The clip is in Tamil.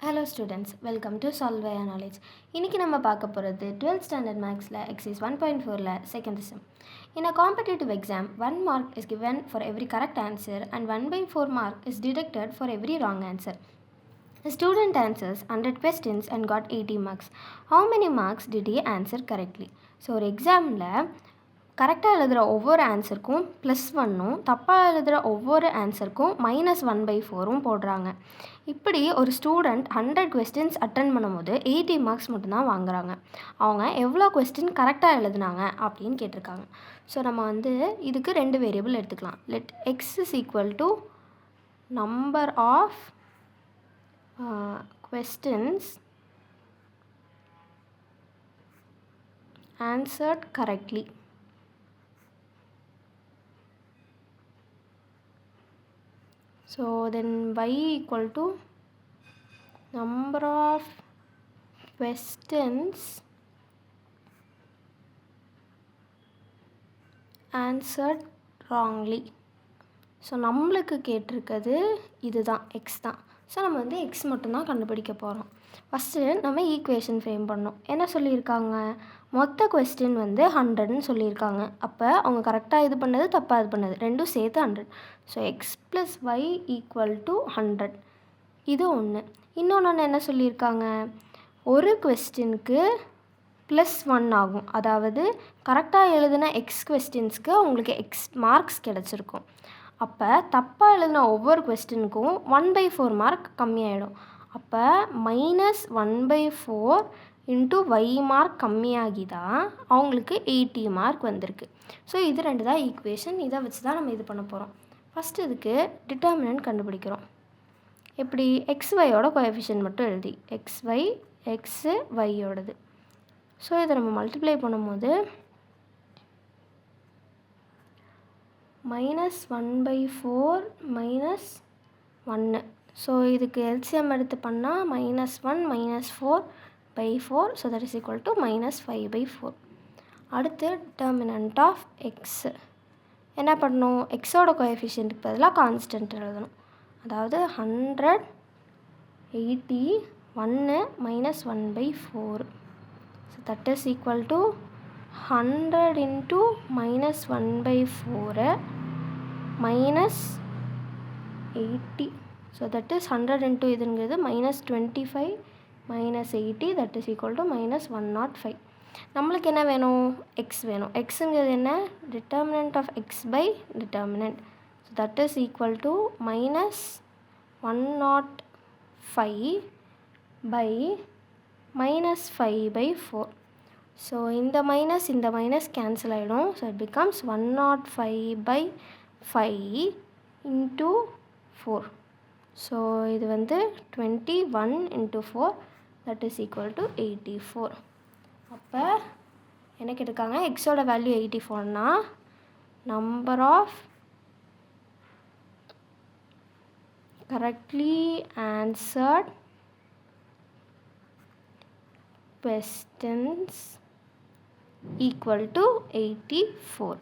Hello students, welcome to Solve via Knowledge. இன்னைக்கு நம்ம பார்க்க போகிறது 12th standard mathsல exercise 1.4ல second sum. In a competitive exam, 1 mark is given for every correct answer and 1/4 mark is deducted for every wrong answer. The student answers 100 questions and got 80 marks. How many marks did he answer correctly? So ஒரு எக்ஸாமில் கரெக்டாக எழுதுகிற ஒவ்வொரு ஆன்சருக்கும் +1ம் தப்பாக எழுதுகிற ஒவ்வொரு ஆன்சருக்கும் -1/4ம் போடுறாங்க. இப்படி ஒரு ஸ்டூடெண்ட் 100 கொஸ்டின்ஸ் அட்டன் பண்ணும்போது 80 மார்க்ஸ் மட்டும்தான் வாங்குறாங்க. அவங்க எவ்வளோ கொஸ்டின் கரெக்டாக எழுதுனாங்க அப்படின்னு கேட்டிருக்காங்க. ஸோ நம்ம இதுக்கு 2 வேரியபிள் எடுத்துக்கலாம். Let x is equal to number of questions answered correctly. So then y equal to number of questions answered wrongly. So நம்மளுக்கு கேட்டிருக்கிறது இதுதான் எக்ஸ் தான். ஸோ நம்ம எக்ஸ் மட்டும்தான் கண்டுபிடிக்க போகிறோம். ஃபஸ்ட்டு நம்ம ஈக்குவேஷன் ஃப்ரேம் பண்ணோம். என்ன சொல்லியிருக்காங்க, மொத்த கொஸ்டின் 100ன்னு சொல்லியிருக்காங்க. அப்போ அவங்க கரெக்டாக இது பண்ணது தப்பாக இது பண்ணது ரெண்டும் சேர்த்து 100. So x plus y equal to 100. இது ஒன்று. இன்னொன்று என்ன சொல்லியிருக்காங்க, ஒரு கொஸ்டினுக்கு +1 ஆகும். அதாவது கரெக்டாக எழுதின எக்ஸ் கொஸ்டின்ஸ்க்கு உங்களுக்கு எக்ஸ் மார்க்ஸ் கிடச்சிருக்கும். அப்போ தப்பாக எழுதின ஒவ்வொரு கொஸ்டினுக்கும் 1/4 மார்க் கம்மியாயிடும். அப்போ -1/4 இன்ட்டு ஒய் மார்க் கம்மியாகி தான் அவங்களுக்கு 80 மார்க் வந்திருக்கு. ஸோ இது 2 தான் ஈக்குவேஷன். இதை வச்சு தான் நம்ம இது பண்ண போகிறோம். ஃபஸ்ட்டு இதுக்கு டிட்டர்மினன்ட் கண்டுபிடிக்கிறோம். எப்படி, XYயோட கோஎஃபிஷியன்ட் மட்டும் எழுதி XY எக்ஸு ஒய்யோடது. ஸோ இதை நம்ம மல்டிப்ளை பண்ணும்போது -1/4 -1. ஸோ இதுக்கு எல்சிஎம் எடுத்து பண்ணால் -1 -4/4. So that is equal to -5/4. அடுத்து டிட்டர்மினன்ட் ஆஃப் எக்ஸ் என்ன பண்ணணும், எக்ஸோட கோஎஃபிஷியன்ட்டுக்கு பதிலாக கான்ஸ்டன்ட் எழுதணும். அதாவது 100 80 1 -1/4. So that is equal to 100 into -1/4 -80. So that is 100 into இதுங்கிறது -25 -80 தட் இஸ் ஈக்குவல் டு -105. நம்மளுக்கு என்ன வேணும், எக்ஸ் வேணும். எக்ஸுங்கிறது என்ன, determinant of x by determinant. So that is equal to -105 by -5/4. So இந்த மைனஸ் கேன்சல் ஆகிடும். So it becomes 105/5 into 4. So இது 21 into 4 that is equal to 84. அப்போ என்ன கேட்டிருக்காங்க, எக்ஸோட வேல்யூ 84னா number of correctly answered questions equal to 84.